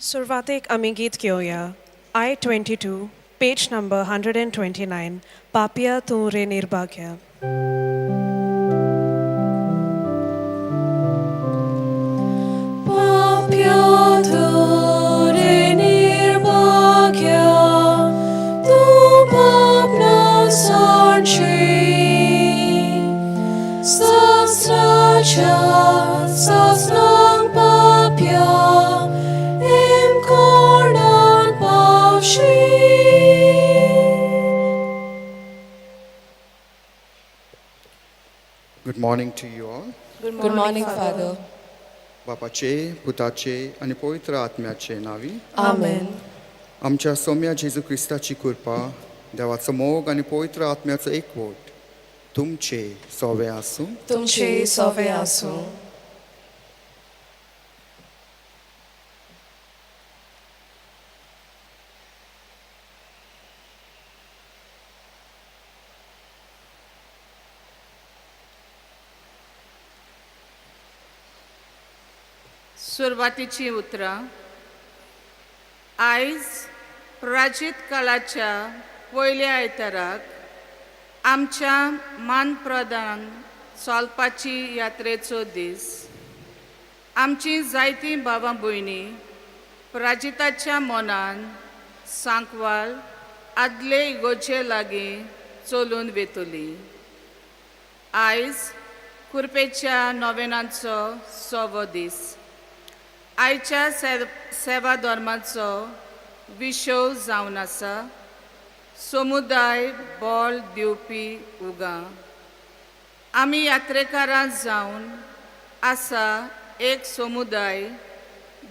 सुरवातेक आमी गीत घेवया I-22 पेज नंबर 129 पापिया तूं रे निर्भाग्य. Papia tu re nirbhagya, tu papna sarchi, sasracha sasnang papia, im kordan pavshi. Good morning to you all. Good morning, Father. बापाचे, पुताचे आणि पवित्र आत्म्याचे नावी. Amen. आमच्या सौम्या जेजू क्रिस्ताची कृपा, देवाचो मोग आणि पवित्र आत्म्याचो एकवट तुमचे सोवे आसूं. तुमचे सोवे आसूं. सुरवातीची उतरां. आयज प्राचीन काळाच्या पयल्या आयताराक आमच्या मानप्रदान चलपाची यात्रेचो दीस. आमची जायतीं भावां भयणी प्राजिताच्या मनान सांकवाल आदले इगोचे लागीं चलून वेतली. आयज कुरपेच्या नोवेनांचो सवो दीस. आयच्या सेवा धर्माचो विशव जावन आसा. समुदाय बोल दिवपी उगां. आमी यात्रेकारां जावन आसा एक समुदाय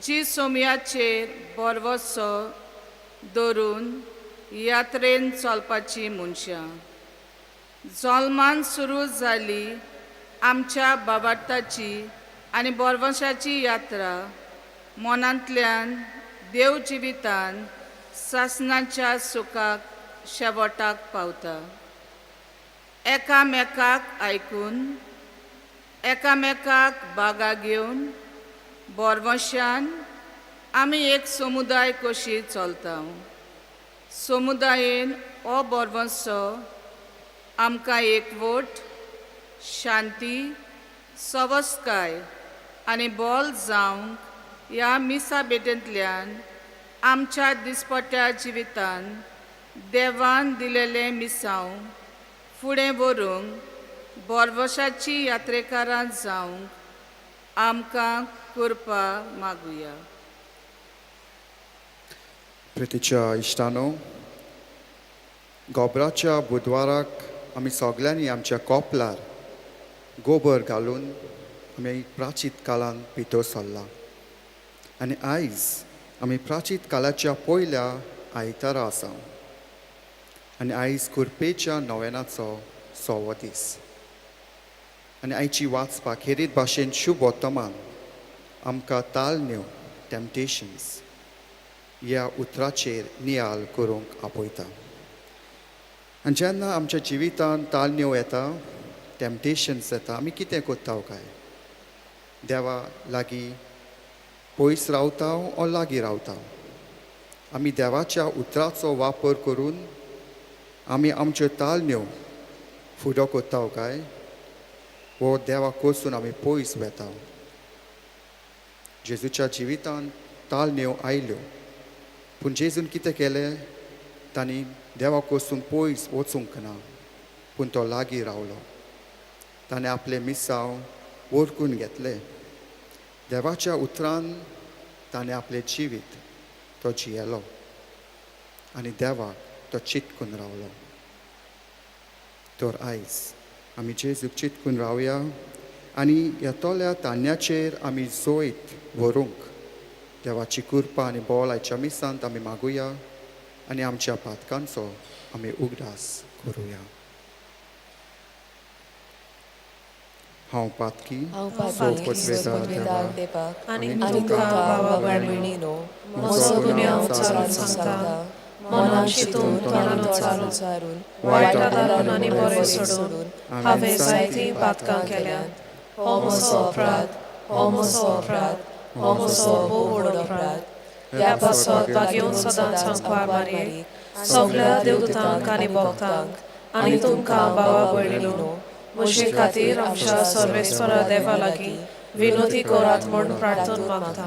जी सोमयाचेर बोरवोसो दवरून यात्रेन चलपाची मनशां. जल्मान सुरू जाली आमच्या बाबार्थाची आनी बोरवंशाची यात्रा मनांतल्यान देव जिवितान सासणाच्या सुखाक शेवटाक पावता. एकामेकाक आयकून एकामेकाक बागा घेवन बोरवंशान आमी एक समुदाय कशी चलता. समुदायेन हो बोरवंसो आमकां एकवट, शांती, सवस्काय आनी बोल जावंक ह्या मिसा भेटेंतल्यान आमच्या दिसपट्ट्या जिवितान देवान दिलेले मिसांव फुडें व्हरूंक बोरवंशाची यात्रेकारां जावंक आमकां कृपा मागुया. प्रितीच्या इश्टानो, गोबराच्या बुधवाराक आमी सगळ्यांनी आमच्या कोपलार गोबर घालून आमी प्राचीत काळान भितर सरला. आनी आयज आमी प्राचीत काळाच्या पयल्या आयतारा आसा. आनी आयज कुरपेच्या नोवेनाचो सवो दीस. आनी आयची वाचपाक खेरीत भाशेन शुभ वर्तमान आमकां ताळण्यो टेम्पटेशन्स ह्या उतराचेर नियाल करूंक आपयता. आनी जेन्ना आमच्या जिवितान ताळण्यो येता, टेम्पटेशन्स येता, आमी कितें कोत्ता काय? देवा लागीं पयस रावता ओ लागीं रावता? आमी देवाच्या उतराचो वापर करून आमी आमच्यो ताळण्यो फुडो कोत्ता काय? वो देवा कडसून आमी पयस वेता? जेजूच्या जिवितान ताळण्यो आयल्यो, पूण जेजून कितें केलें? तांणी देवा कडसून पयस वचूंक ना, पूण तो लागीं रावलो. ताणें आपले मिसांव वळखून घेतले. देवाच्या उतरान ताणें आपलें जिवीत तो जियेलो आनी देवाक तो चिंतकून रावलो. तर आयज आमी जेजूक चिंतकून रावया आनी येतोल्या तान्याचेर आमी जोयत व्हरूंक देवाची कृपा आनी बोल आयच्या मिसांत आमी मागुया आनी आमच्या पातकांचो आमी उगडास करुया. हांव पातकी सोपतवेदार देवाक आनी तुमकां बाबा भयणीनो म्हजो गुन्यांव चालून सांगता. मनान चिंतून तोंडान चालून वायटांतल्यान आनी बरें सोडून हांवें जायतीं पातकां केल्यात. हो म्हजो अपराध, हो म्हजो अपराध, हो म्हजो भोव व्हड अपराध. ह्या पासत घेवन सदांच सांगपाक मारयेक सगळ्या देवदूतांक आनी भक्तांक आनी तुमकां भावा भयणीनो म्हजे खातीर आमच्या सर्वेस्परा देवा लागीं विनोदी करात म्हूण प्रार्थना मागता.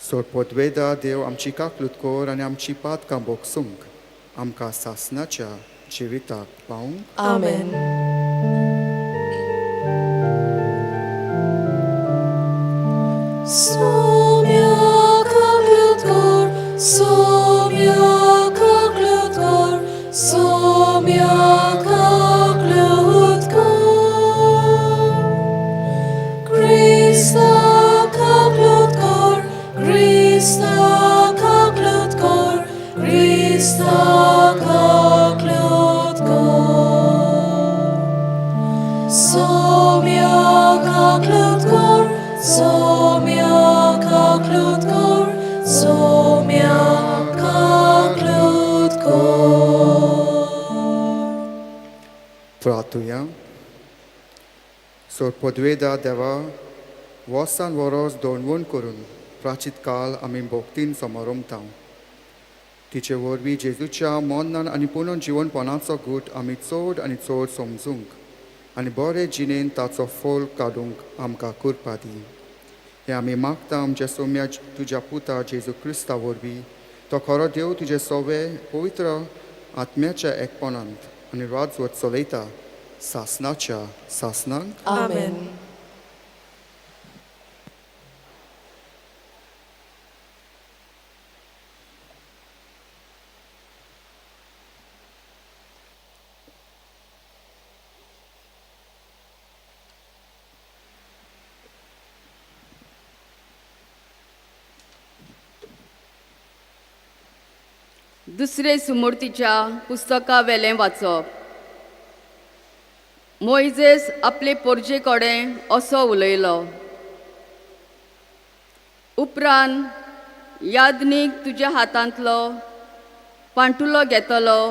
सोड पोदवेदा देव आमची काकलूत आनी आमची पातकां बोगसूंक आमकां सासणाच्या जिविताक पावूंक. आमेन. Somia kaklutkor, somia kaklutkor, somia kaklutkor. Krista kaklutkor, Krista kaklutkor, Krista kaklutkor. Somia kaklutkor, somia kaklutkor, somia kaklutkor. Pratuja. सोड पोदवेदा देवा वर्सान वरोस दोनवून करून प्राचीत काल आमी भोगतीन समोरमतां. तिचे वरवीं जेजूच्या मोन्नान आनी पुनून जिवनपणाचो गूट आमी चड आनी चड समजूंक आनी बरे जिणेन ताचो फोल काडूंक आमकां करपा दी. हें आमी मागता आमच्या सौम्या तुज्या पुता जेजू क्रिस्ता वरवीं. तो खरो देव तुजे सवे पवित्र आत्म्याच्या एकपणांत आनी राजवट चलयता सासणाच्या सासणांक. Amen. दुसरे सुमूर्तीच्या पुस्तका वेलें वाचप. मोइजेस आपले पोरजे कडेन असो उलयलो. उपरांत यादनीक तुज्या हातांतलो पांटुलो घेतलो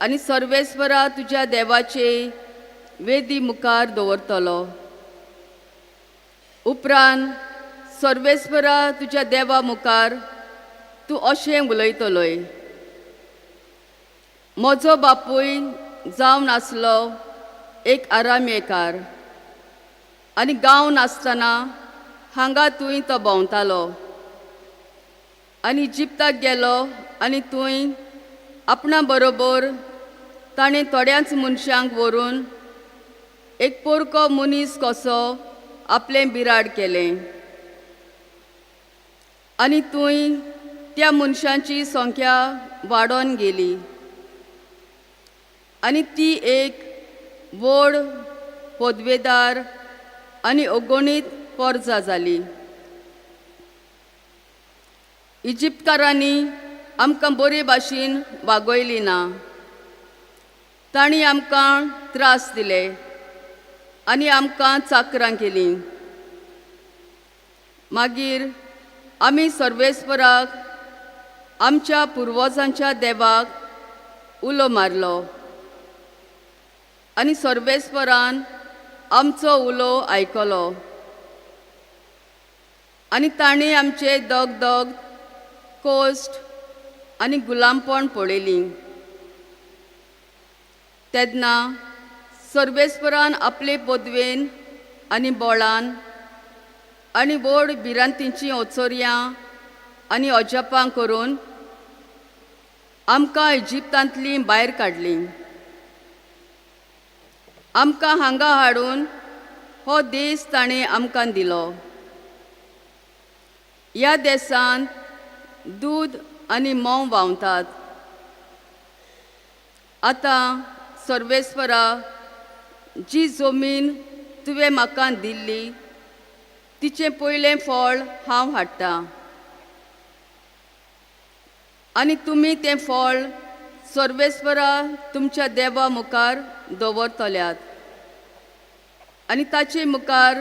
आनी सर्वेस्परा तुज्या देवाचे वेदी मुखार दवरतलो. उपरांत सर्वेस्परा तुज्या देवा मुखार तूं अशें उलयतलोय. म्हजो बापूय जावन आसलो एक आरामेकार आनी गांव नासतना हांगा तुवें तो भोंवतालो आनी इजिप्ताक गेलो आनी तुवें आपणा बरोबर ताणें थोड्याच मनशांक व्हरून एक पोरको मनीस कसो आपलें बिराड केलें आनी तुवें त्या मनशांची संख्या वाडोवन गेली आनी ती एक व्हड पदवेदार आनी अगणीत परजा जाली. इजिप्तकारांनी आमकां बरे भाशेन वागयली ना. तांणी आमकां त्रास दिले आनी आमकां चाकरां केलीं. मागीर आमी सर्वेस्पराक आमच्या पुर्वजांच्या देवाक उलो मारलो आनी सर्वेस्परान आमचो उलो आयकलो आनी ताणें आमचे दगदग कोश्ट आनी गुलामपण पळयलीं. तेन्ना सर्वेस्परान आपले पदवेन आनी बोळान आनी व्हड भिरांतींचीं ओचोरयां आनी अजापां करून आमकां इजिप्तांतलीं भायर काडलीं. आमकां हांगा हाडून हो देश ताणें आमकां दिलो. ह्या देशांत दूद आनी मोव व्हांवतात. आतां सर्वेस्परा जी जमीन तुवें म्हाका दिल्ली तिचें पयलें फळ हांव हाडटां आनी तुमी तें फळ सर्वेस्परा तुमच्या देवा मुखार दवरतल्यात आनी ताचे मुखार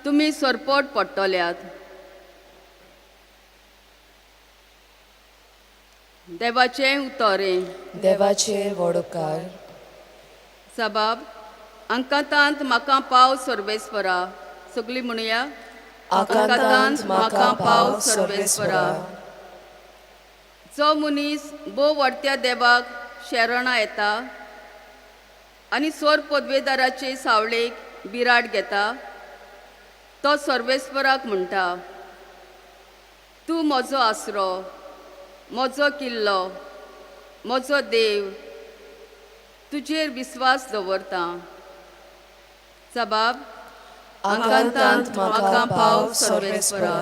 तुमी सरपट पडटल्यात. देवाचें उतोरें. देवाचे वडोवकार. सबाब अंकातांत म्हाका पाव सर्वेस्परा. सगळीं म्हणुया. आकांतांत म्हाका पाव सर्वेस्परा. जो मनीस भोव व्हडत्या देवाक शरणा येता आनी सोर पदवेदाराचे सावळेक बिराड घेता तो सर्वेस्पराक म्हणटा, तूं म्हजो आसरो, म्हजो किल्लो, म्हजो देव, तुजेर विस्वास दवरता. जबाब, आकांतांत म्हाका पाव सर्वेस्परा.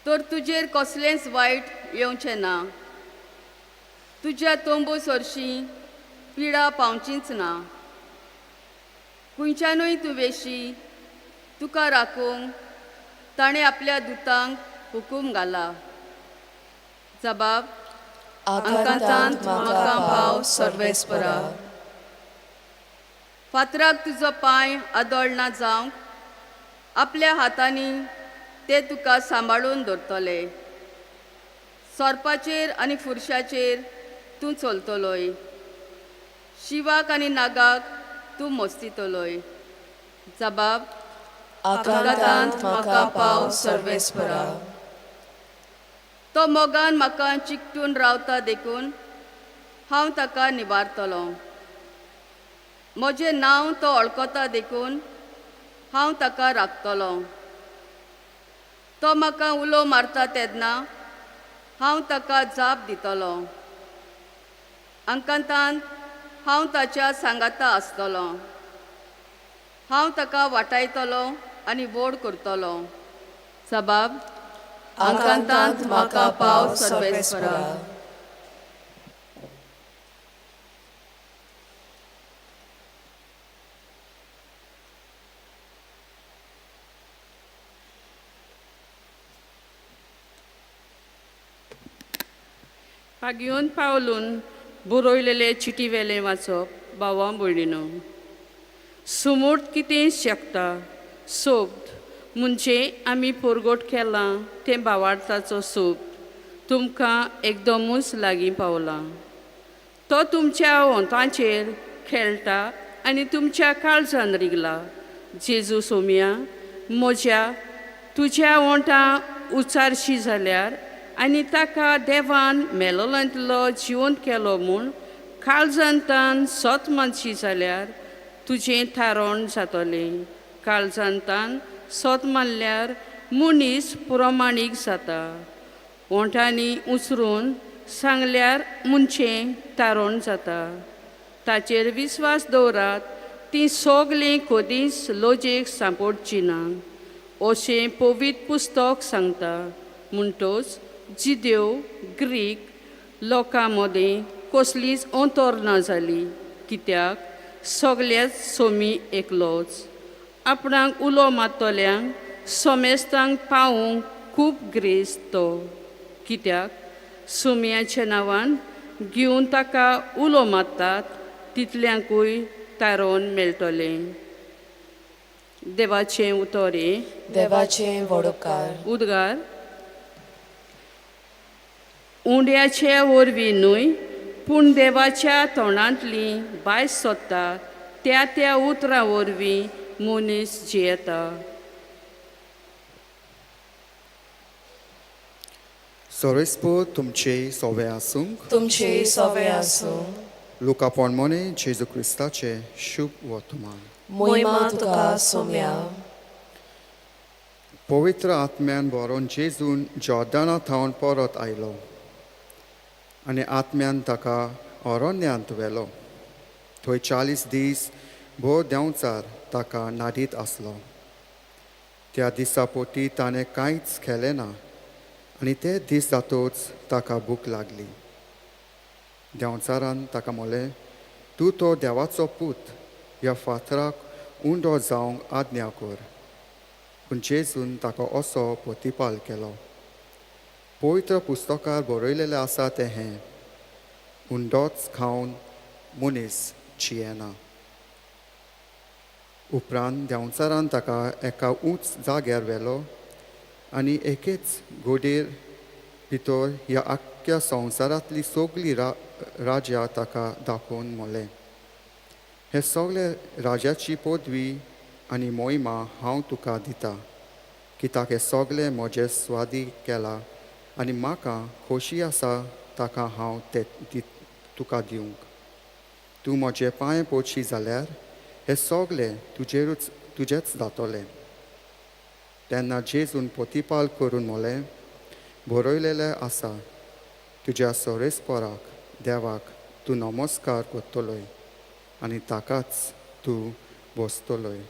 तर तुजेर कसलेंच वायट येवचें ना. तुज्या तोंबू सरशी पिडा पावचीच ना. खंयच्यानूय तुवेशी तुका राखूंक ताणें आपल्या दुतांक हुकूम घाला. जबाब, आकांतांत म्हाका पाव सर्वेस्परा. फातराक तुजो पांय आदोळना जावंक आपल्या हातांनी ते तुका सांबाळून दवरतले. सोरपाचेर आनी फुरशाचेर तूं चलतलोय. शिवाक आनी नागाक तूं मोस्तितलोय. जबाब, आकांतांत म्हाका पाव सर्वेस्परा. तो मोगान म्हाका चिकटून रावता देखून हांव ताका निबारतलों. म्हजें नांव तो वळखता देखून हांव ताका राखतलों. तो म्हाका उलो मारता तेन्ना हांव ताका जाप दितलों. आकांतांत हांव ताच्या सांगाता आसतलों. हांव ताका वाटायतलों आनी व्हड करतलों. जबाब, आकांतांत म्हाका पाव सर्वेस्परा. पागयोन पावलून बरयलेले चिटी वेले वाचप भावां भयणीनो. सुमूट कितें शकता सोब म्हणजे आमी परगोट केलां तें भावार्थाचो सोब तुमकां एकदमूच लागीं पावला. तो तुमच्या ओंतांचेर खेळटा आनी तुमच्या काळजान रिगला. जेजू सोम्या म्हज्या तुज्या ओंठां उचारशी जाल्यार आनी ताका देवान मेलोल्यांतलो जिवंत केलो म्हूण काळजांतान सोत मानशी जाल्यार तुजें थारोण जातलें. काळजांतान सोत मानल्यार मनीस प्रमाणीक जाता. ओंठांनी उचरून सांगल्यार मुनचें थारोण जाता. ताचेर विस्वास दवरात तीं सोगलीं कदींच लोजेक सांपडचीं ना अशें पवित्र पुस्तक सांगता. म्हणटच जिदेव ग्रीक लोकां मदें कसलीच अंतर ना जाली. कित्याक सगळेच सोमी एकलोच. आपणाक उलो मारतल्यांक सोमेस्तांक पावूंक खूब ग्रेस्त तो. कित्याक सोम्याच्या नांवान घेवन ताका उलो मारतात तितल्यांकूय तारोन मेळटलें. देवाचें उतोरें. देवाचें वडोवकार. उद्गार. उंड्याचे वरवीं न्हय पूण देवाच्या तोंडांतली भास सोदता त्या त्या उतरां वरवीं मनीस जियेता. सर्वेस्पर तुमचे सोवे आसूंक. तुमचे सोवे आसूं. लुका पोंडमोने जेजू क्रिस्ताचे शुभ वर्तमान. मोहिमा तुका सोम्या. पवित्र आत्म्यान बरोवन जेजून जॉर्दाना थावन परत आयलो आनी आत्म्यान ताका अरण्यांत व्हेलो. थंय 40 दीस भोव देंवचार ताका नाडीत आसलो. त्या दिसा पोटी ताणें कांयच केलें ना आनी ते दीस जातूच ताका भूक लागली. देंवचारान ताका म्हणलें, तूं तो देवाचो पूत, ह्या फातराक उंडो जावंक आज्ञा कर. पूण जेजून ताका असो प्रतिपाल केलो. पवित्र पुस्तकार बरयलेलें आसा तें हें, उंडोच खावन मनीस जियेना. उपरांत देंवचारान ताका एका उंच जाग्यार व्हेलो आनी एकेच गोडेर भितर ह्या आख्ख्या संवसारांतली सगळी राज्यां ताका दाखोवन म्हणलें, हे सगळे राजाची पदवी आनी मोहिमा हांव तुका दिता कित्याक हें सगलें म्हजे स्वादी केलां आनी म्हाका खोशी आसा ताका हांव तुका दिवंक तूं म्हजे पांय पोडशी जाल्यार हें सगलें तुजेंच जातोलें तेन्ना जेजून पोतिपाल करून मोलें बरयलेलें आसा तुज्या सोरेस्पराक देवाक तूं नमस्कार करतलोय आनी ताकाच तूं बसतलोय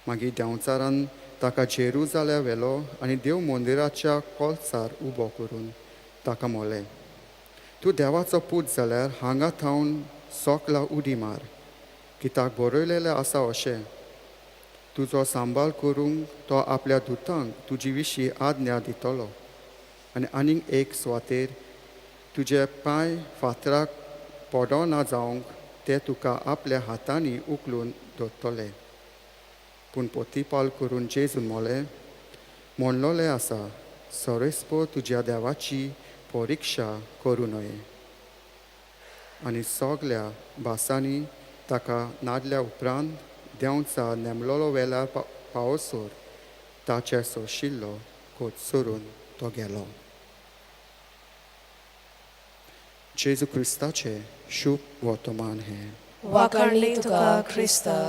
मागीर देंवचारान ताका जेरुजाल्या व्हेलो आनी देव मंदिराच्या कोल्सार उबो करून ताका मोलें तूं देवाचो पूत जाल्यार हांगा थावन सोकला उडी मार कित्याक बरयलेलें आसा अशें तुजो सांबाळ करूंक तो आपल्या दुतांक तुजे विशीं आज्ञा दितलो आनी आनीक एक सुवातेर तुजे पांय फातराक पडोना जावंक ते तुका आपल्या हातांनी उखलून दवरतले पूण पोतिपाल करून जेजून मोलें म्हणलोलें आसा सोरेस्पो तुज्या देवाची परिक्षा करूं नये आनी सगल्या भासांनी ताका नाडल्या उपरांत देंवचा नेमलोलो वेल्यार पावसोर ताचे सोशिल्लो कोच सोरून तो गेलो जेजू क्रिस्ताचें शुभ वर्तमान हें वाखाणली तुका क्रिस्ता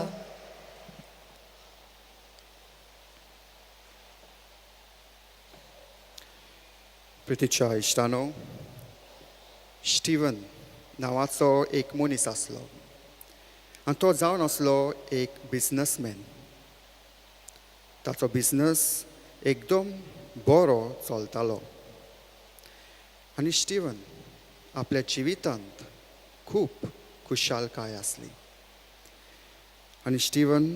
प्रितीच्या इश्टानो स्टीवन नांवाचो एक मनीस आसलो आनी तो जावन आसलो एक बिझनसमॅन ताचो बिझनस एकदम बरो चलतालो आनी स्टीवन आपल्या जिवितांत खूब खुशालकाय आसली आनी स्टीवन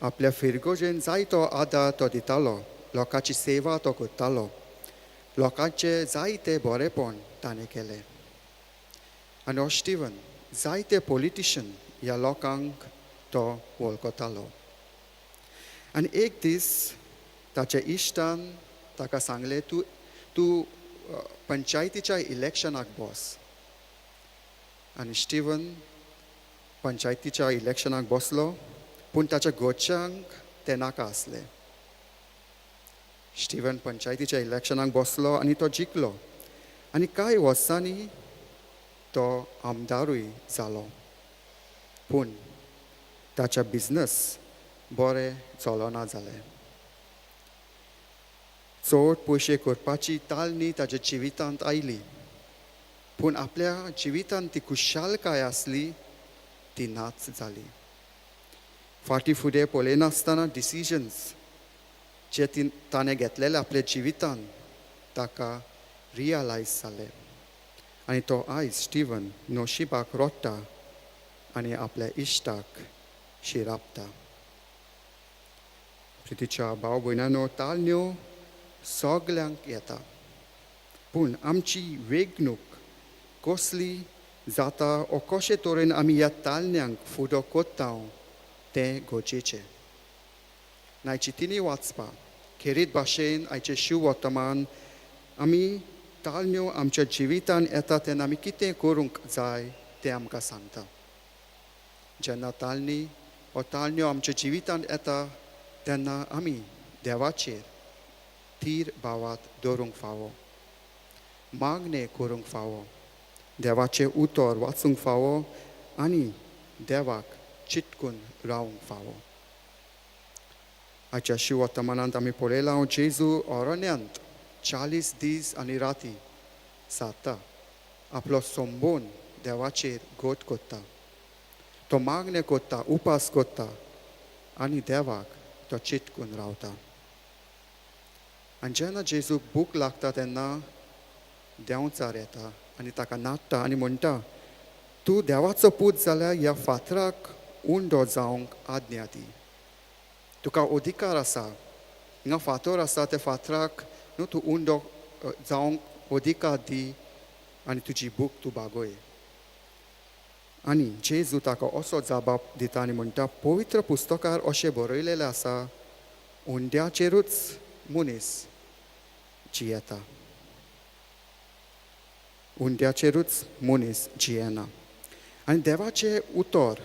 आपल्या फिरगोजेन जायतो आदार तो दितालो लोकांची सेवा तो करतालो लोकांचे जायते बरेपण ताणें केलें आनी हो स्टीवन जायते पॉलिटिशियन ह्या लोकांक तो वळखतालो आनी एक दीस ताच्या इश्टान ताका सांगलें तूं पंचायतीच्या इलेक्शनाक बस आनी स्टीवन पंचायतीच्या इलेक्शनाक बसलो पूण ताच्या घरच्यांक तें नाका आसलें स्टीवन पंचायतीच्या इलेक्शनाक बसलो आनी तो जिखलो आनी कांय वर्सांनी तो आमदारूय जालो पूण ताच्या बिझनस बरें चलना जालें चड पयशे करपाची तालनी ताच्या जिवितांत आयली पूण आपल्या जिवितांत ती खुशालकाय आसली ती नाच जाली फाटीं फुडें पळयनासतना डिसिजन्स जे ताणें घेतलेले आपल्या जिवितांत ताका रियलायज जालें आनी तो आयज स्टीवन नशिबाक रोडटा आनी आपल्या इश्टाक शिरापता प्रितीच्या भाव भयणांनो तालन्यो सगल्यांक येता पूण आमची वेगणूक कसली जाता ओ कशे तरेन आमी ह्या तालन्यांक फुडो कोत्ता तें गरजेचें नायची तिनी वाचपा खेरीत भाशेन आयचें शिव वर्तमान आमी तालन्यो आमच्या जिवितांत येता तेन्ना आमी कितें करूंक जाय तें आमकां सांगता जेन्ना तालन्यो आमच्या जिवितांत येता तेन्ना आमी देवाचेर थीर भावात दवरूंक फावो मागणें करूंक फावो देवाचें उतर वाचूंक फावो आनी देवाक चिंतून रावंक फावो आयच्या शिव वर्तमानांत आमी पळयलां जेजू अरण्यांत 40 दीस आनी राती सारता आपलो संबोवन देवाचेर गोठ कोत्ता तो मागणें कोत्ता उपास कोत्ता आनी देवाक तो चिंतून रावता आनी जेन्ना जेजूक भूक लागता तेन्ना देंवचार येता आनी ताका नाडटा आनी म्हणटा तूं देवाचो पूत जाल्यार ह्या फातराक उंडो जावंक आज्ञा दी तुका अधिकार आसा हिंगा फातर आसा त्या फातराक न्हू तूं उंडो जावंक अधिकार दी आनी तुजी भूक तूं भागय आनी जेजू ताका असो जबाब दिता आनी म्हणटा पवित्र पुस्तकार अशें बरयलेलें आसा उंड्याचेरूच मनीस जियेता उंड्याचेरूच मनीस जियेना आनी देवाचें उतर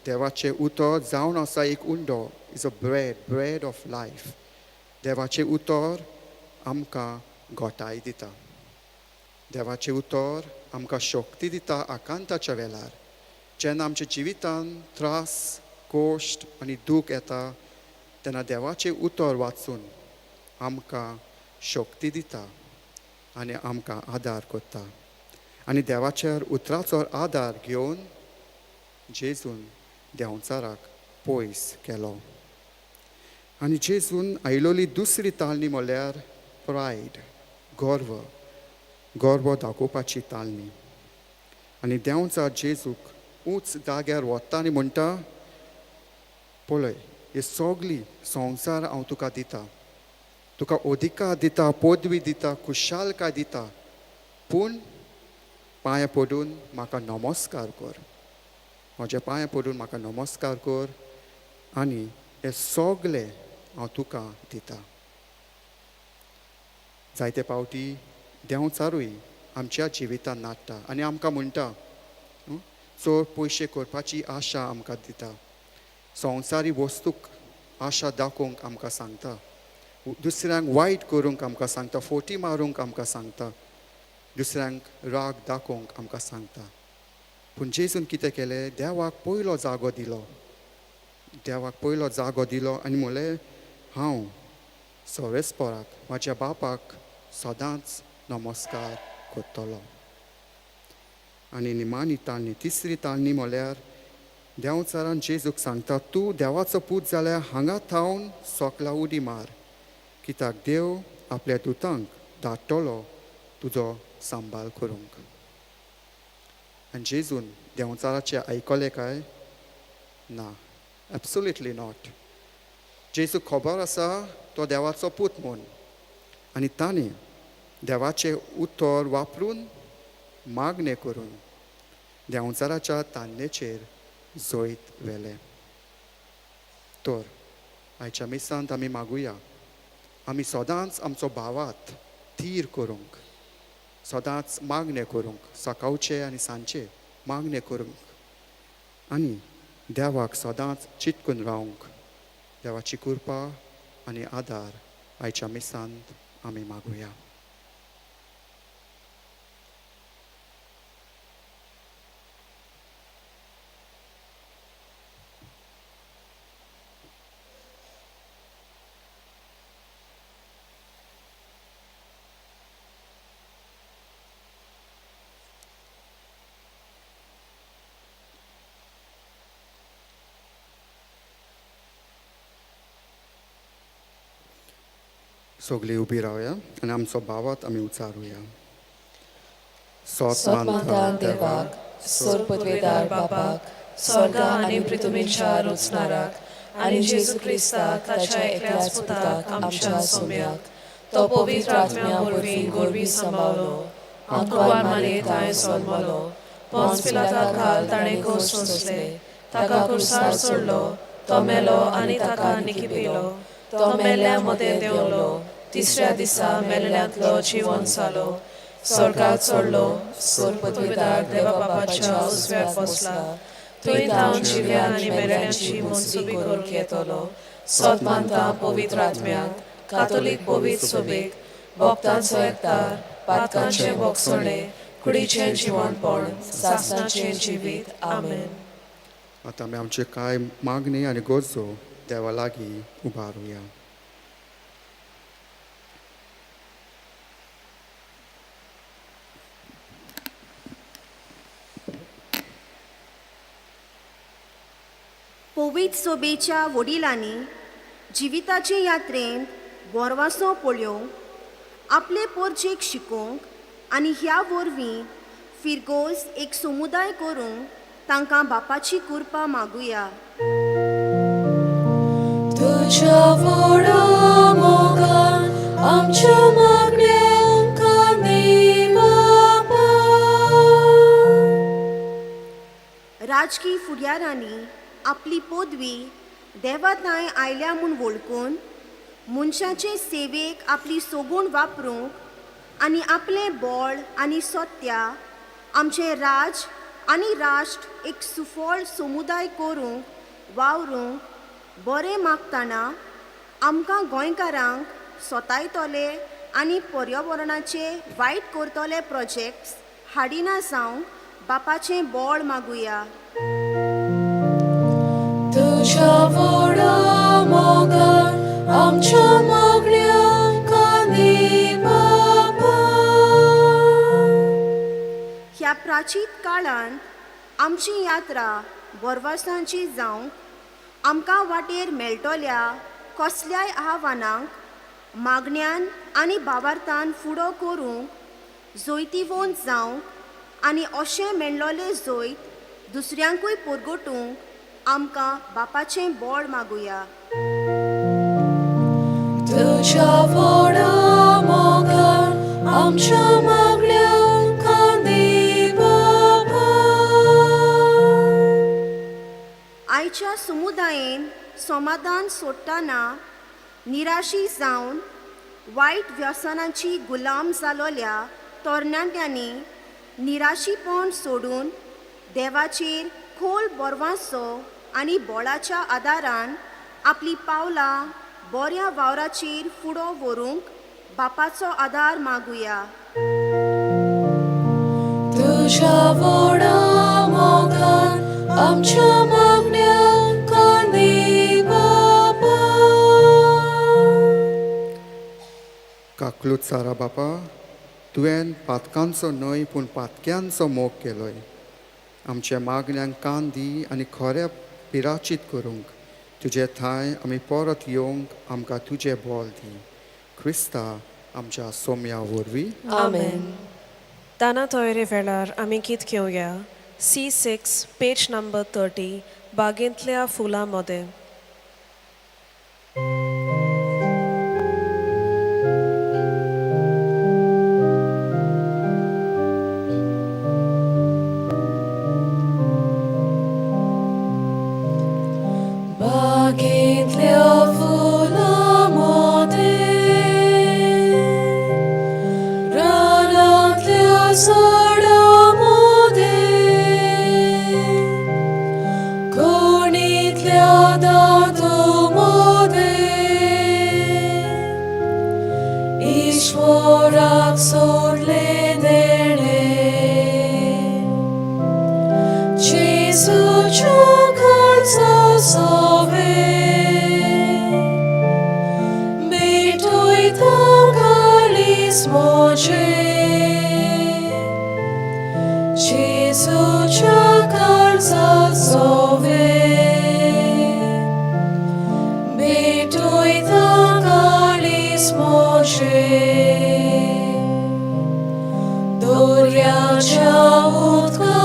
देवाचे उतर जावन आसा एक undo is a bread of life. देवाचे उतर आमकां घोटाय दिता. देवाचे उतर आमकां शक्ती दिता आकांताच्या वेळार. जेन्ना आमच्या जिवितान त्रास, कोश्ट आनी दूख येता तेन्ना देवाचे उतर वाचून आमकां शक्ती दिता आनी आमकां आदार करता. आनी देवाच्या उतराचो आदार घेवन जेजून देंवचाराक पयस केलो. आनी जेजून आयलोली दुसरी ताळणी म्हळ्यार प्रायड, गर्व दाखोवपाची ताळणी. आनी देंवचार जेजूक उंच जाग्यार वता आनी म्हणटा, पळय हे सगली संवसार हांव तुका दिता, तुका अधिकार दिता, पदवी दिता, खुशालकाय दिता, पूण पांयां पडून म्हाका नमस्कार कर, म्हज्या पांयां पडून म्हाका नमस्कार कर आनी हे सगले हांव तुका दिता. जायते फावटी देंवचारूय आमच्या जिवितान नाडटा आनी आमकां म्हणटा, चड पयशे करपाची आशा आमकां दिता, संवसारी वस्तूक आशा दाखोवंक आमकां सांगता, दुसऱ्यांक वायट करूंक आमकां सांगता, फोटी मारूंक आमकां सांगता, दुसऱ्यांक राग दाखोवंक आमकां सांगता. पूण जेजून कितें केलें, देवाक पयलो जागो दिलो आनी म्हणलें, हांव सर्वेस्पराक म्हाज्या बापाक सदांच नमस्कार करतलो. आनी निमाणी ताळणी, तिसरी ताळणी म्हळ्यार देंवचारान जेजूक सांगता, तूं देवाचो पूत जाल्यार हांगा थावन सोकला उडी मार, कित्याक देव आपल्या दुतांक धाडटलो तुजो सांबाळ करूंक. आनी जेजून देंवचाराचें आयकलें काय? ना, एब्सोल्युटली नॉट. जेजूक खबर आसा तो देवाचो पूत म्हूण आनी ताणें देवाचें उतर वापरून मागणें करून देंवचाराच्या तान्नेचेर जोयत व्हेलें. तर आयच्या मिसांत आमी मागुया, आमी सदांच आमचो भावात थीर करूंक, सदांच मागणें करूंक, सकाळचें आनी सांजचें मागणें करूंक आनी देवाक सदांच चिंतून रावंक. देवाची कृपा आनी आदार आयच्या मिसांत आमी मागुया. सगळीं उबी रावया आनी आमचो भावात आमी उचारुया. सोतमांतान देवाक, सोरपतवेदार बापाक, स्वर्गा आनी पृथ्वीच्या रुचणाराक आनी जेजू क्रिस्ताक ताच्या एकल्याच पुताक आमच्या सोम्याक, तो पवित्र आत्म्या वरवीं गोरबी सांबाळलो, अंकुवार मारये ताणें जल्मलो, पोंस पिलाता काल ताणें कोस सोंसले, ताका क्रुसार सोडलो, तो मेलो आनी ताका निखिपिलो, तो मेल्ल्या मदें देंवलो, तिसऱ्या दिसा मेल्ल्यांतलो जिवंत जालो, स्वर्गाक चडलो, सोरपतवेदार देवा बापाच्या उजव्याक बसला, थंय तावन जिव्या आनी मेल्ल्यांची मनसुबी करूंक येतलो. सोतमांता पवित्र आत्म्याक, कातोलीक पवित्र सोबेक, भक्तांचो एकठार, पातकांचे बोगसणे, कुडीचें जिवणपण, सासणाचें जिवीत. आमेन. आतां आमी आमचे कांय मागणी आनी गरजो देवा लागीं उबारुया. पवित्र सोबेच्या वडिलांनी जिविताचे यात्रेंत गोरवांचो पळयो आपले पोरचेक शिकोवंक आनी ह्या वरवीं फिरगोस एक समुदाय करूंक तांकां बापाची कृपा मागुया. तुझ्या व्हडा मोगान आमच्या मागण्यांका दी बापा. राजकी फुडाऱ्यांनी आपली पदवी देवाताय आयल्या म्हूण वळखून मनशाचे सेवेक आपली सोगूण वापरूंक आनी आपले बळ आनी सत्या आमचे राज आनी राष्ट्र एक सुफळ समुदाय करूंक वावरूंक बरें मागतना आमकां गोंयकारांक सोतायतले आनी पर्यावरणाचे वायट करतले प्रोजेक्ट्स हाडिना जावंक बापाचें बोळ मागुया. तुझ्या व्हडा मोगान आमच्या मागण्यांक आनी बाबा. ह्या प्राचीन काळांत आमची यात्रा बोरवासांची जावंक आमकां वाटेर मेळटल्या कसल्याय आव्हानांक मागण्यांन आनी भावार्थान फुडो करूंक जोयतीवोन जावंक आनी अशें मेळ्ळोले जोयत दुसऱ्यांकूय परगटूंक आमकां बापाचें बोळ मागुया. तुझ्या व्हडा मोगान आमच्या मागण्यांक आनी बाबा. आयच्या समुदायेन समाधान सोडटाना निराशी जावन वायट व्यसनांची गुलाम जालोल्या तरणाट्यांनी निराशीपण सोडून देवाचेर खोल बोरवांचो आनी बोळाच्या आदारान आपली पावलां बऱ्या वावराचेर फुडो व्हरूंक बापाचो आदार मागुया. तुझ्या व्हडा मोगान आमच्या मागण्यांक आनी बाबा. काकलूत सारा बापा, तुवें पातकांचो न्हय पूण पातक्यांचो मोग केलोय. आमच्या मागण्यांक कान दी आनी खऱ्या पिराचीत करूंक तुजे थंय आमी परत येवंक आमकां तुजें बोल दी. क्रिस्ता आमच्या सोम्या वरवीं. आमेन. ताना तोयरे वेळार आमी कित घेवया. C6 पेज नंबर 30 बागेंतल्या फुलां मदें. बागेंतल्या फुलां मदें, रानांतल्या झाडां मदें, कोणींतल्या दादू मदें, ईश्वराक सोडले देणे जेजूच्या खर्चा सवे बेटोयता काळीस मोजे जेजूच्या खर्चा सवे बेटोयता काळीस मोजे दोर्याच्या उदका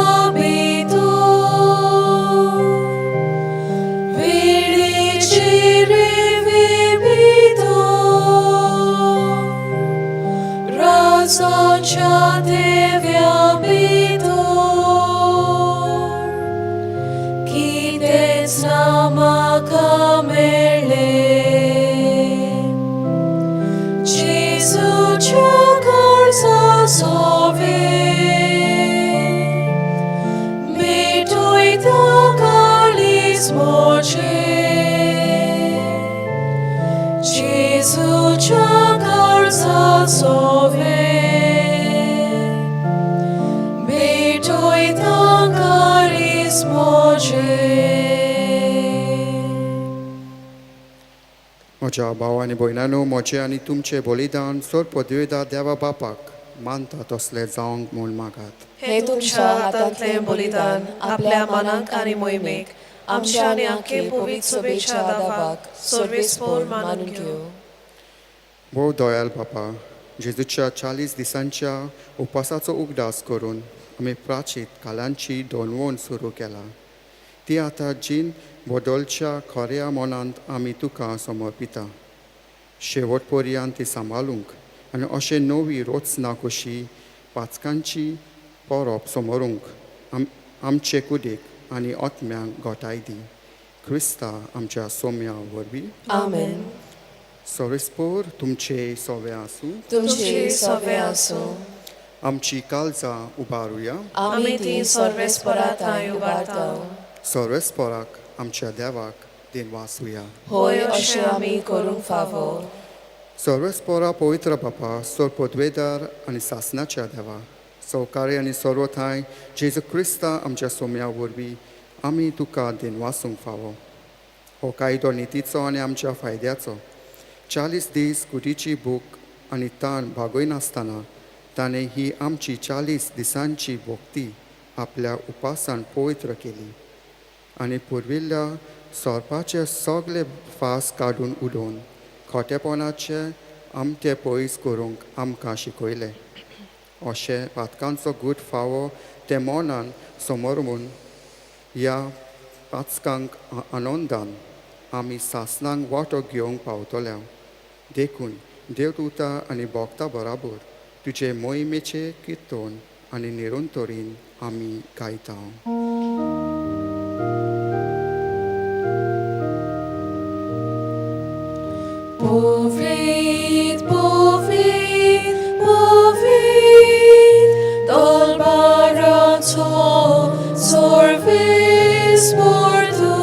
राजाच्या देव्या भितर कितेंच ना म्हाका मेळ्ळें. जेजूच्या खर्चा सवे बेटोयता काळीस मोजे जेजूच्या खर्चा सवे बेटोयता काळीस मोजे. म्हज्या भाव आनी भयणांनो, म्हजें आनी तुमचें बलिदान सोर पदवेदार देवा बापाक मानता तसलें जावंक म्हूण मागात. हे तुमच्या हातांतलें बलिदान आपल्या मनाक आनी मोहिमेक आमच्या आनी आख्खे पवित्र सभेच्या दावाक सर्वेस्पोर मानून घेवं. भोव दयाल बापा, जेजूच्या 40 दिसांच्या उपासाचो उगडास करून आमी प्राचीत कालांची दोनवण सुरू केला. ती आतां जीन बदलच्या खऱ्या मनांत आमी तुका समर्पिता. शेवट पर्यंत ती सांबाळूंक आनी अशें नवी रोचना कशी पाचकांची परब समोरूंक आमचे कुडीक आनी आत्म्यांक घोटाय दी. क्रिस्ता आमच्या सोम्या वरवीं. आमेन. सर्वेस्पोर तुमचे सवे आसूं. तुमचे सवे आसूं. आमची काळजां उबारुया. आमी ती सर्वेस्पराताय उबारताव. सर्वेस्पराक आमच्या देवाक दिनवासुया. होय अशें आमी करूंक फावो. सर्वेस्परा पवित्र बापा, सोर पदवेदार आनी सासणाच्या देवा, सौकार्य आनी सर्वथाय जेजू क्रिस्ता आमच्या सोम्या वरवीं आमी तुका दिनवासूंक फावो. हो कायदो नितीचो आनी आमच्या फायद्याचो. 40 दीस कुटीची भूक आनी ताण भागयनासतना ताणें ही आमची 40 दिसांची भोक्ती आपल्या उपासान पवित्र केली आनी पुर्विल्ल्या सोरपाचे सगळे फास काडून उडोवन खोटेपणाचे आमचे पयस करूंक आमकां शिकयलें. अशें पातकांचो गूट फावो ते मोनान समोरून ह्या पाचकांक आनंदान आमी सासणांक वांटो घेवंक पावतल्या. देखून देवदूतां आनी भोगता बराबर तुजे मोहिमेचे किर्तन आनी निरंतरीन आमी गायता. Povit, povit, povit, dolbarato, sorvis mortu,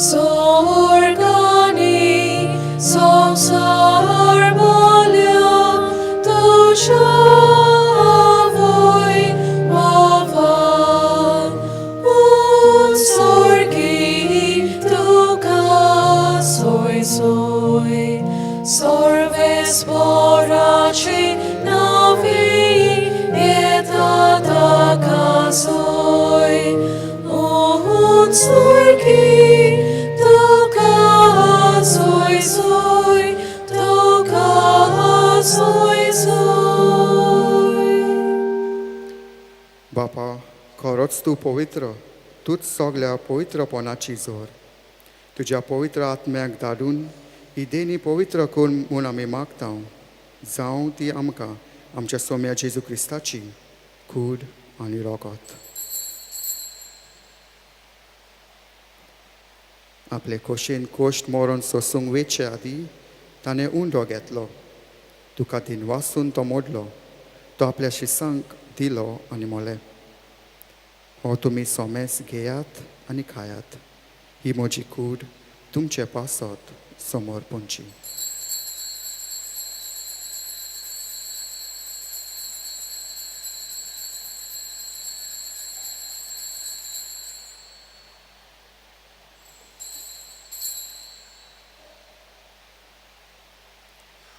sorgani, somsar bolio, dusha voi, movan, un sorgi, tuka, soy, soy, sorves poraci navi, et ataka soy, un sorgi, tuka, soy, soy, tuka, soy, soy. बापा, खरोच तूं पवित्र, तूंच सगल्या पवित्रपणाची जोर. तुज्या पवित्र आत्म्याक धाडून ही देणी पवित्र कर म्हूण आमी मागता. जावं ती आमकां आमच्या सोम्या जेजू क्रिस्ताची कूड आनी रोगत. आपले खोशेन कोश्ट मोरून सोसूंक वेचे आदीं ताणें उंडो घेतलो. तुका दिनवासून तो मोडलो. तो आपल्या शिसांक दिलो आनी मोलें. हो तुमी सोमेस घेयात आनी खायात. ही म्हजी कूड तुमचे पासत समोर पोंची.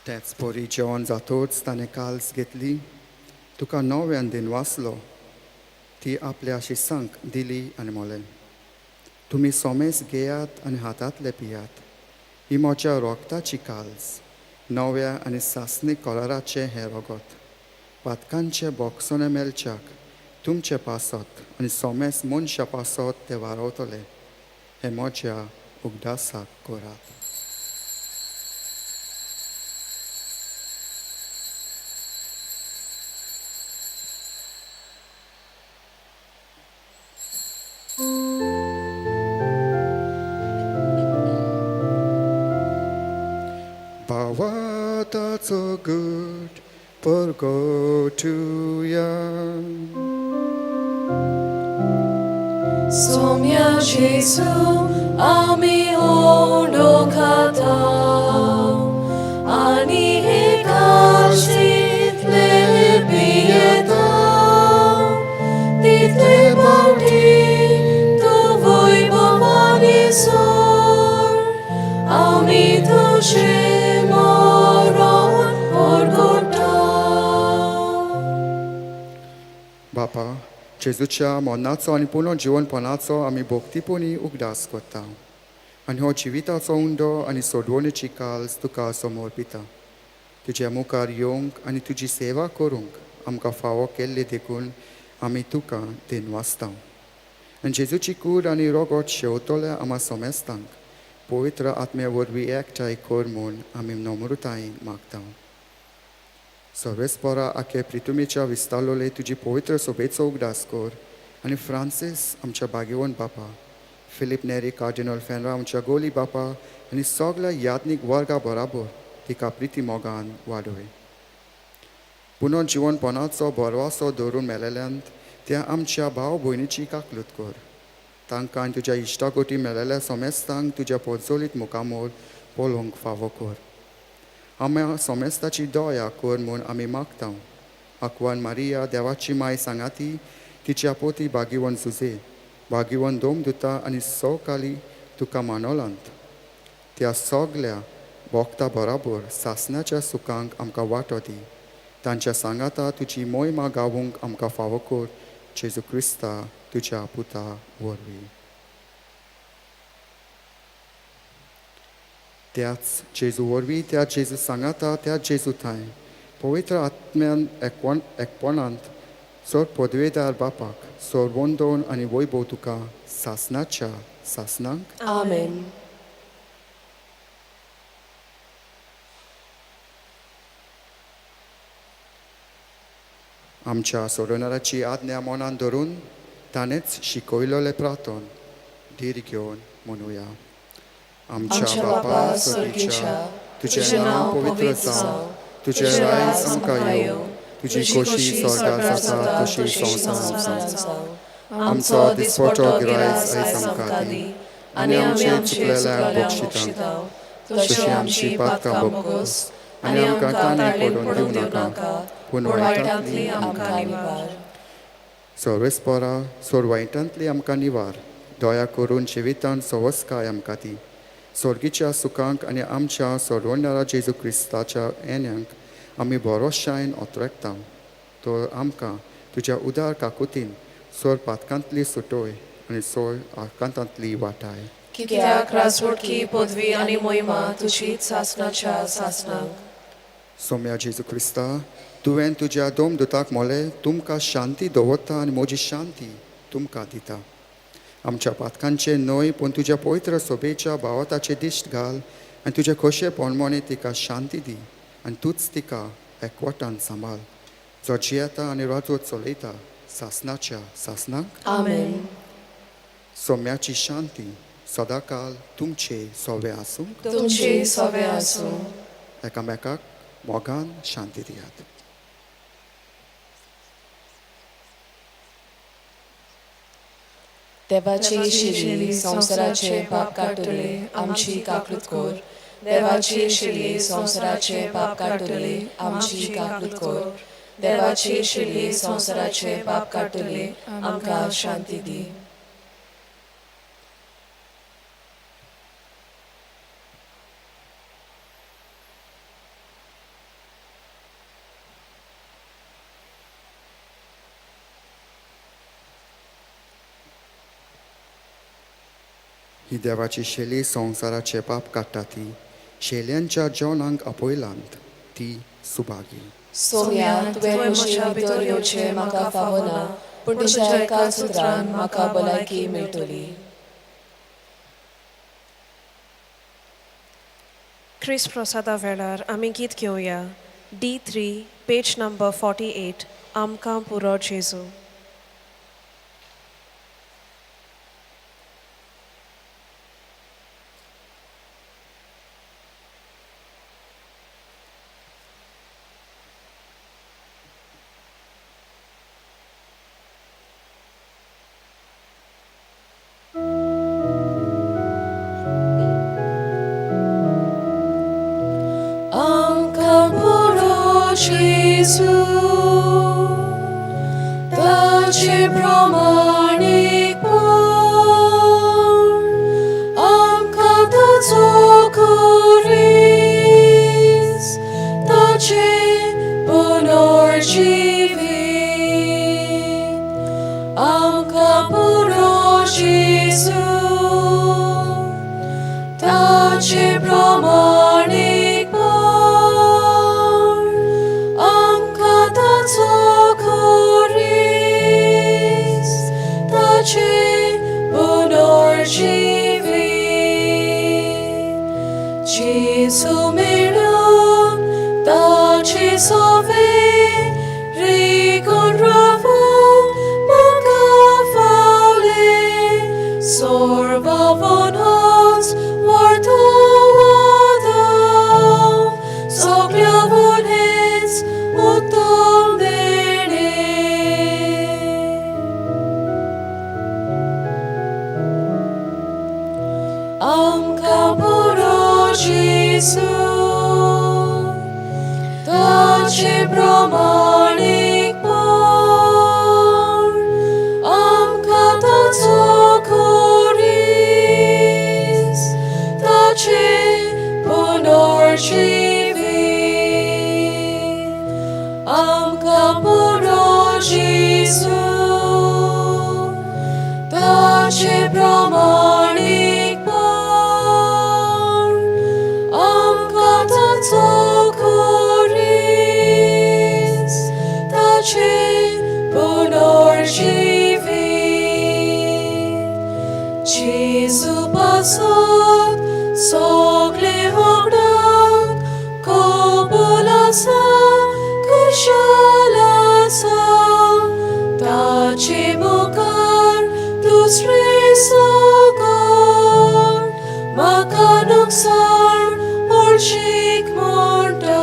तेच पोरी जेवण जातोच ताणें काल्स घेतली. तुका नव्यान दिनवासलो. ती आपल्या शिसांक दिली आनी मोलें. तुमी सोमेस घेयात आनी हातांतले पियात. ही म्हज्या रोगताची काल्स, नव्या आनी सासणीक कलराचें हें रोगत. पातकांचे बोगसोने मेलच्याक तुमचे पासत आनी सोमेस मनशा पासत ते वारवतले. हें म्हज्या उगडासाक करात. Bawataco good porgotuja. Somia Jesu, ami ondokatao, ani hekashit lepietao, ditle bauti, tu voi bovani sor, ami tu shemoron porgotao. बापा, जेजूच्या मोन्नाचो आनी पुनर्जीवनपणाचो आमी भोक्तीपणी उगडास करता. आनी हो जिविताचो उंडो आनी सोडवणेची काल्स तुका समोर पिता. तुज्या मुखार येवंक आनी तुजी सेवा करूंक आमकां फावो केल्ले देखून आमी तुका दिनवासता. आनी जेजूची कूड आनी रोगत शेवतल्या आमा सोमेस्तांक पवित्र आत्म्या वरवीं एकठांय कर म्हूण आमी नम्रतायेन मागता. सर्वेस्परा आखे प्रितुमेच्या विस्तारलोले तुजी पवित्र सोबेचो उगडास कर. आनी फ्रांसीस आमच्या बागेवन बापा, फिलीप नेरी कार्डिनल फेनरा आमच्या गोली बापा आनी सगल्या याज्ञीक वर्गा बराबर तिका प्रिती मोगान वाडय. पुनर्जीवनपणाचो बरवासो दवरून मेलेल्यांत त्या आमच्या भाव भयणीची काकलूत कर. तांकां तुज्या इश्टाकोटी मेलेल्या सोमेस्तांक तुज्या पोरचोलीत मुखामोल पळोवंक फावो कर. आम्या सोमेस्ताची दया कर म्हूण आमी मागता. आकवान मारिया देवाची माय सांगाती तिच्या पोती भागिवन झुजे भागिवन दोमदुता आनी सवकाली तुका मानोलांत. त्या सगल्या भोगता बराबर सासणाच्या सुखांक आमकां वांटो दी. तांच्या सांगाता तुजी मोहिमा गावूंक आमकां फावो कर. जेजू क्रिस्ता तुज्या पुता वरवीं. त्याच जेजू वरवीं त्या जेजू सांगाता त्या जेजू थंय पवित्र आत्म्यान एकपणांत सोर पदवेदार बापाक सोर वंदोन आनी वैभव तुका सासणाच्या सासणांक. आमेन. आमच्या सोडवणाऱ्याची आज्ञा मनान धरून ताणेच शिकयलोले प्रार्थन धीर घेवन म्हणुया. आमच्या बापा स्वर्गीच्या तुझें नांव पवित्र जावं. तुझें रायज आमकां येवं. तुजी खोशी स्वर्गांत जाता तशी संवसारांत जावं. आमचो दिसपटो गिरायज आयज आमकां दी आनी आमचे चुकलेल्यांक बक्षितां तशी आमची पातकां बोगोस आनी आमकां ताणे पडून दिवं नाका पूण वायटांतली आमकां निवार. सर्वेस्परा सोर वायटांतली आमकां निवार. दया करून जिवितांत सवस्काय आमकां दी. स्वर्गीच्या सुखांक आनी आमच्या सोडवणाऱ्या जेजू क्रिस्ताच्या येण्याक आमी भरोशायेन ओतरेकता. तो आमकां तुज्या उदार काकुतीन सोर पातकांतली सुटोय आनी सोय आकांतांतली वाटाय. कित्याक राजवटकी पदवी आनी मोहिमा तुजीच सासणाच्या सासणांक. सोम्या जेजू क्रिस्ता तुवें तुज्या दोमदुताक मोले तुमकां शांती दवरता आनी म्हजी शांती तुमकां दिता. आमच्या पातकांचे न्हय पूण तुज्या पवित्र सोबेच्या भावताचे दिश्ट घाल आनी तुजे खोशे पोरमोणे तिका शांती दी आनी तूच तिका एकवटान सांबाळ. जो जियेता आनी राजवट चलयता सासणाच्या सासणांक. आमेन. सोम्याची शांती सदांकाल तुमचे सोवे आसूं. तुमचे सोवे आसूं. एकामेकाक मोगान शांती दियात. देवाची शिली संवसाराचे पाप काडटले आमची काकलूत कर. देवाची शिली संवसाराचे पाप काडटले आमची काकलूत कर. देवाची शिली संवसाराचे पाप काडटले आमकां शांती दी. ही देवाची शेली संवसाराचे पाप काडटा ती शेल्यांच्या जेवणांक आपयलांत ती सुभागी. सोम्या तुवें म्हज्या भितर येवचें म्हाका फावना पूण तुज्या एका सुत्रान म्हाका भलायकी मेळटली. ख्रिस्त प्रसादा वेळार आमी गीत घेवया. D3 पेज नंबर 48 आमकां पुरो जेजू. Jesu, tace promanik bun, am cadato coris, tace bunor civit, am capuro Jesu, tace promanik bun. Jesu melon, tace sove, ricon ravo, maga faule, sorba vonhans, warto wadam, soglia vonhens, uto आमकां पुरो जेजू ताचे प्रमाणीकपण आमकां ताचो खोरीस ताचे पुनर्जीवीत आमकां पुरो जेजू ताचे प्रमाणीकपण आमकां ताचो खोरीस ताचे पुनर्जीवीत जेजू पासत सगळे वखदांक कबूल आसा कुशल आसा ताचे मुखार दुसरे सगळ म्हाका नुकसाण हळशीक म्हणटा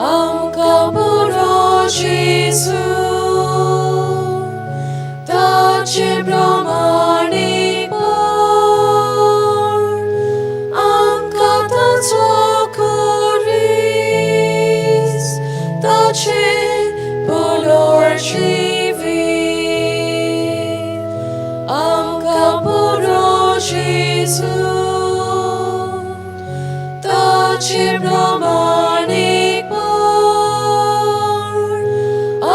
आमकां पुरो जेजू ताचे प्रमाणीकपण आमकां ताचो खोरीस ताचे पुनर्जीवीत आमकां पुरो जेजू ताचे प्रमाणीकपण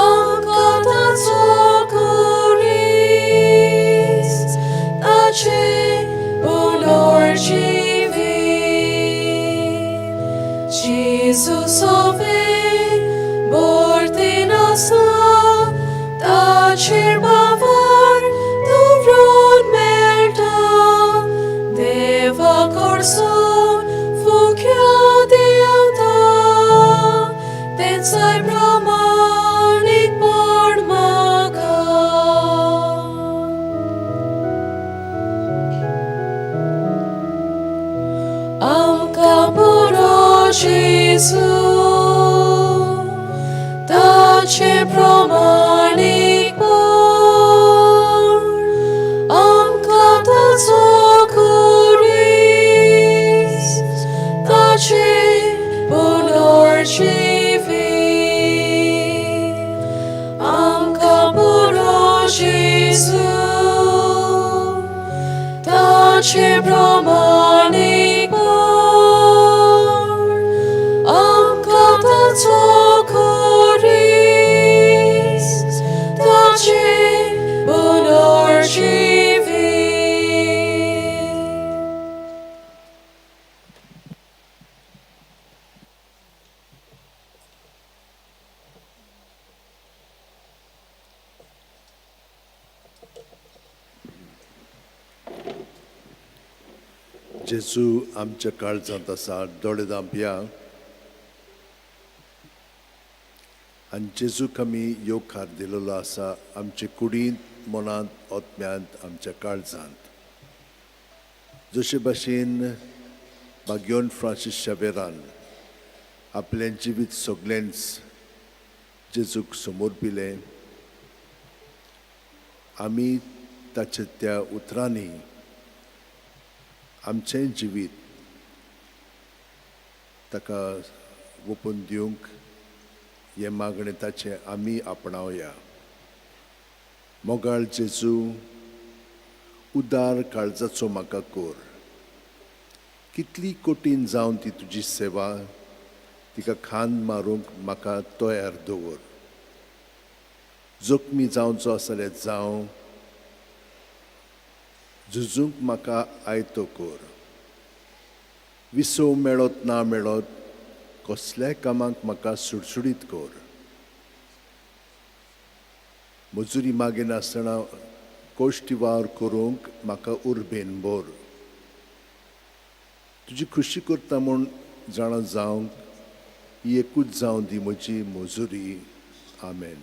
आमकां ताचो खोरीस ताचे पुनर्जीवीत जेजू सोवे बोरतेन आसा ताचेर बावर दवरून मेळटा देवा कडसून फुक्यो देंवता तेंचाय प्रमाणीकपण म्हाका आमकां पुरो जेजू ताचे प्रमाणीकपण आमकां ताचो खोरीस ताचे पुनर्जीवीत आमकां पुरो जेजू ताचे प्रमाणीकपण आमकां ताचो खोरीस ताचे पुनर्जीवीत जेजू आमच्या काळजांत आसा दोळे धांपया आनी जेजूक आमी योकार दिलेलो आसा आमचे कुडींत मनांत ओतम्यांत आमच्या काळजांत जशे भाशेन बाग्योन फ्रांसीस शावेरान आपलें जिवीत सोगलेंच जेजूक समोर पिलें आमी ताच्या त्या उतरांनी आमचें जिवीत ताका ओपून दिवंक हे मागणें ताचें आमी आपणावया मोगाळ जेजू उदार काळजाचो म्हाका कोर कितली कठीण जावन ती तुजी सेवा तिका खांद मारूंक म्हाका तयार दवर जखमी जावचो आसले जावं झुजूंक म्हाका आयतो कोर विसव मेळत ना मेळत कसल्याय कामाक म्हाका सुडसुडीत कोर मजुरी मागिनासतना कोश्टी वावर करूंक म्हाका उर्बेन बोर तुजी खुशी करता म्हूण जाणा जावंक ही एकूच जावं दी म्हजी मजुरी आमेन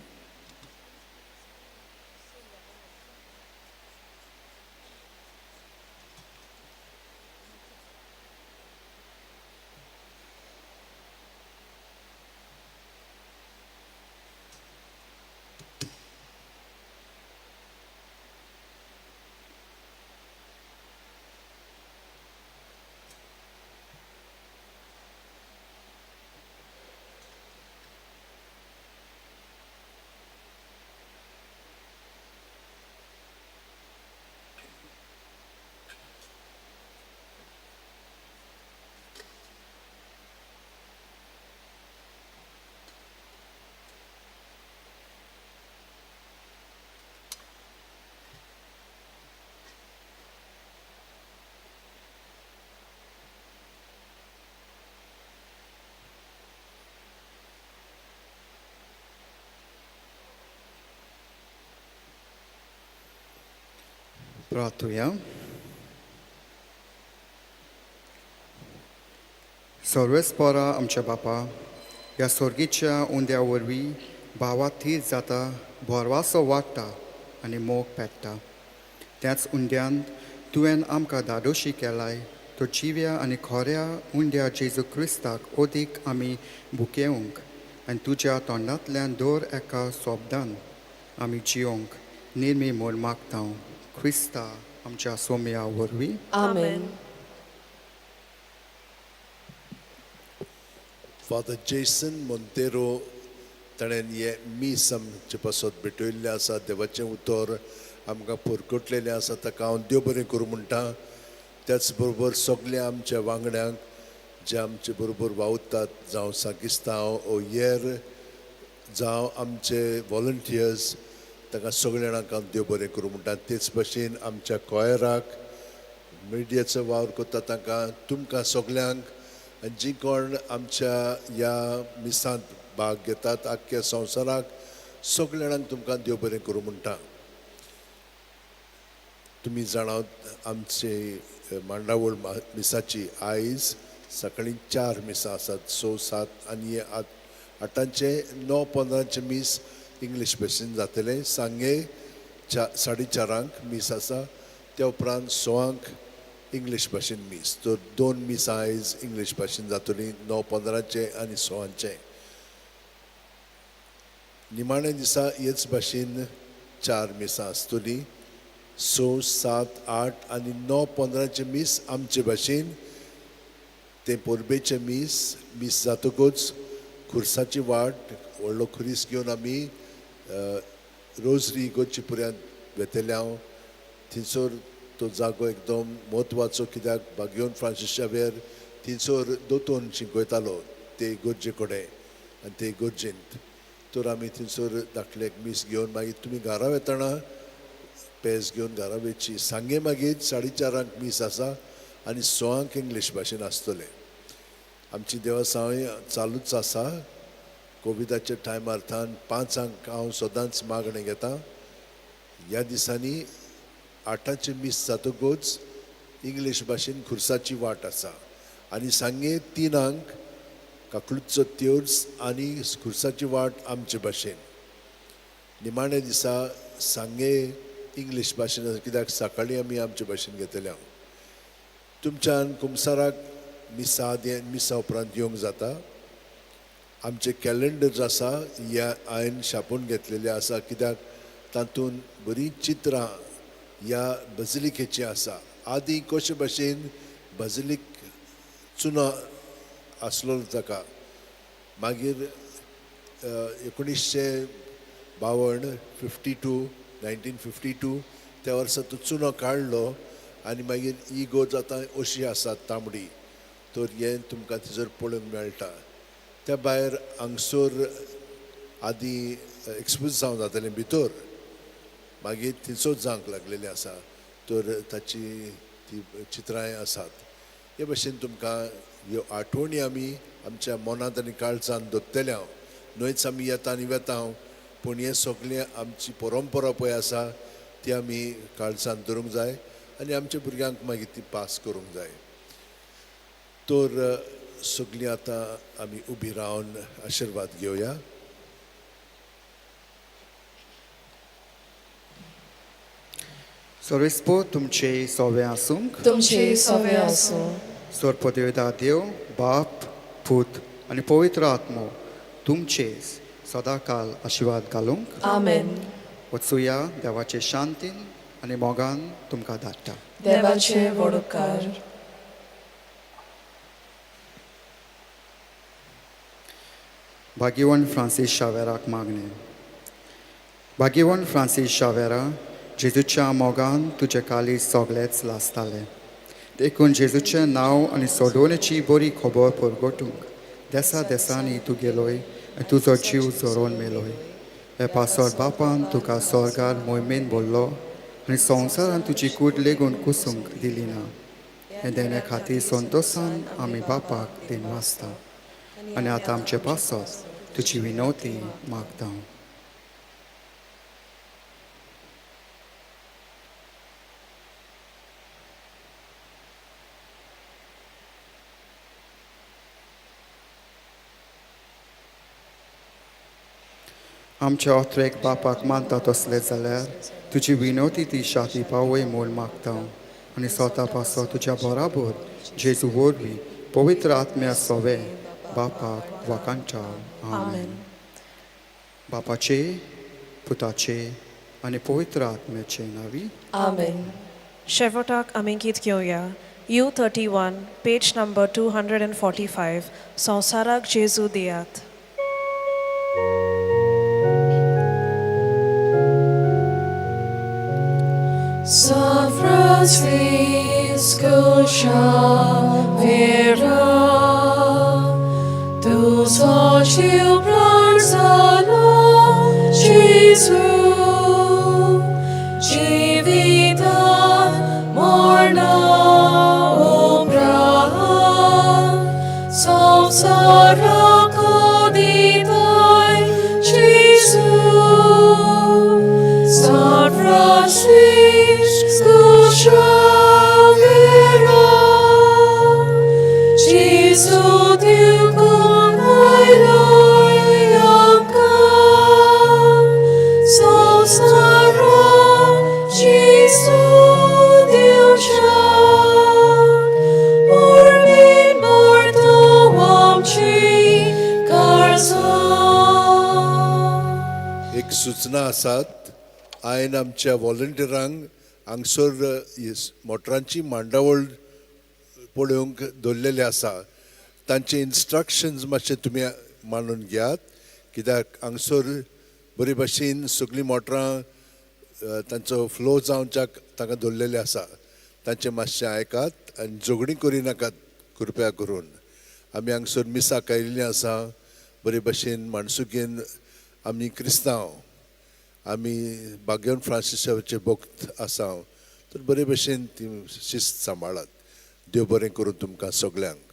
प्रार्थूया. सर्वेस्परा आमच्या बापा, ह्या सर्गीच्या उंद्या वरवीं भावा थीर जाता, बोरवासो वाडटा आनी मोग पेट्टा. त्याच उंद्यान तुवें आमकां धाडोशी केलाय, तो जिव्या आनी खोऱ्या उंड्या जेजू क्रिस्ताक ओदीक आमी बुकेवंक आनी तुज्या तोंडांतल्यान दर एका सोबदान आमी जियोंक निर्मी मोल मागता. क्रिस्ता आमच्या सोम्या वरवीं. Amen. Father Jason Montero ताणें हे मीस आमचे पासत भेटयल्लें आसा, देवाचें उतर आमकां पुरकटलेलें आसा, ताका हांव देव बरें करूं म्हणटा. त्याच बरोबर सगल्या आमच्या वांगड्यांक जे आमचे बरोबर वावुरतात, जावं साकिस्तांव ओयेर जावं आमचे वॉलंटियर्स, ताका सगळ्यांक हांव देव बरें करूं म्हणटा. तेच भाशेन आमच्या कॉयराक मिडियाचो वावर करता तांकां, तुमकां सगल्यांक, आनी जी कोण आमच्या ह्या मिसांत भाग घेतात आख्ख्या संवसाराक सगळ्यांक तुमकां देव बरें करूं म्हणटा. तुमी जाणात आमचे मांडावळ मिसाची आयज सकाळीं 4 मिसां आसात, 6, 7 आनी 8:09-15 मीस इंग्लीश भाशेन जातले. सांगे 4:30 मीस आसा, त्या उपरांत 6 इंग्लीश भाशेन मीस. तर 2 मिसां आयज इंग्लीश भाशेन जातलीं, 9:15 आनी 6. निमाणे दिसा हेच भाशेन 4 मिसां आसतलीं, 6, 7, 8 आनी 9:15 मीस आमचे भाशेन. ते पोरबेचे मीस जातकूच खुर्साची वाट व्हडलो खुरीस घेवन आमी रोजरी इगोर्जीपुऱ्यांत वेतले. हांव थंयसर तो जागो एकदम म्हत्वाचो, कित्याक बागयोन फ्रांसीस शावेर थंयसर दोतोन शिकयतालो ते इगोर्जे कडेन आनी ते इगोर्जेंत. तर आमी थंयसर धाकले मीस घेवन मागीर तुमी घरा वेतना पेज घेवन घरा वयची. सांगे मागीर 4:30 मीस आसा आनी 6 इंग्लीश भाशेन आसतले. आमची देवसावय चालूच आसा. कोविडाच्या टायमार्थान 5 हांव सदांच मागणें घेता. ह्या दिसांनी 8 मीस जातकूच इंग्लीश भाशेन खुर्साची वाट आसा आनी सांगे 3 काकलुचो त्योर्स आनी खुर्साची वाट आमचे भाशेन. निमाणे दिसा सांगे इंग्लीश भाशेन आसा, कित्याक सकाळीं आमी आमचे भाशेन घेतले. हांव तुमच्यान कुमसाराक मिसा उपरांत येवंक जाता. आमचे कॅलेंडर्स आसा, ह्या हांवें छापून घेतलेले आसा, कित्याक तातूंत बरीं चित्रां ह्या बजिलिकेची आसा. आदीं कशे भाशेन बजिलीक चुनो आसलो ताका, मागीर 1952 त्या वर्सा तो चुनो काडलो आनी मागीर इगोज आतां अशी आसा तांबडी. तर हें तुमकां थंयसर पळोवंक मेळटा. त्या भायर हांगसर आदीं एक्सपोज जावं जातालें भितर, मागीर थंयसर जावंक लागलेलें आसा. तर ताची ती चित्रांय आसात. हे भाशेन तुमकां ह्यो आठवणी आमी आमच्या मनांत आनी काळजांत दवरतले. हांव न्हयच आमी येता आनी वेता हांव, पूण हें सगळें आमची परंपरा पळय आसा ती आमी काळजांत दवरूंक जाय आनी आमच्या भुरग्यांक मागीर ती पास करूंक जाय. तर सगळीं आतां आमी उबी रावन आशिर्वाद घेवया. सर्वेस्पो तुमचे सोवे आसूंक. तुमचे सोवे आसूं. सर्वपदेवता देव, बाप, पूत आनी पवित्र आत्मो तुमचेच सदांकाल आशिर्वाद घालूंक. आमेन. वचुया देवाचे शांतीन आनी मोगान तुमकां धाडटा. देवाचे व्हड उपकार. भाग्यवन फ्रांसीस शावेराक मागणें. भाग्यवन फ्रांसीस शावेरा, जेजूच्या मोगान तुजे कालीस सोगलेच लासताले. देखून जेजूचें नांव आनी सोडवणेची बरी खबर परगटूंक देसा देसांनी तूं गेलोय आनी तुजो जीव जोरोवन मेलोय. हे पासोर बापान तुका स्वर्गार मोहिमेन बोल्लो आनी संवसारान तुजी कूड लेगून कुसूंक दिली ना. हे देणे खातीर संतोशान आमी बापाक दिनवासता आनी आतां आमचे पासत तुजी विनवती मागता. 「 Amen. आमच्या ओत्रेक बापाक मानता तसले जाल्यार तुजी विनवती ती शाती पावय मोल मागता आनी स्वता पासो तुज्या बराबर जेजू वरवीं पवित्र आत्म्या सोवे बापाक वाकांचाव आमेन. बापाचे पुताचे आनी पवित्र आत्म्याचे नावी आमेन. शेवटाक आमी गीत घेवया U31 पेज नंबर 245 संवसाराक जेजू दियात. San Francisco Xaviera, dos ódio planzalo, Jesus, divida morna obra, samsara koditai, Jesus, San Francisco Xaviera, Jesus, Dieu con Iloyaka, Sansara, Jesus, Dieu Chak, Orbit Morto Wamchi, Karza. एक सूचना आसात हांवें आमच्या व्हॉलंटियरांक हांगसर मोटरांची मांडावळ पळोवंक दवरलेली आसा तांचे इन्स्ट्रक्शन्स मातशे तुमी मानून घेयात कित्याक हांगसर बरे भाशेन सगळीं मोटरां तांचो फ्लो जावच्याक तांकां दवरलेले आसा तांचें मातशें आयकात आनी झगडीं करिनाकात कृपया करून. आमी हांगसर मिसाक आयिल्लीं आसा बरे भाशेन माणसुकेन आमी क्रिस्तांव आमी बागेवन फ्रांसिसाचे भक्त आसा तर बरे भशेन ती शिस्त सांबाळात. देव बरें करून तुमकां सगळ्यांक.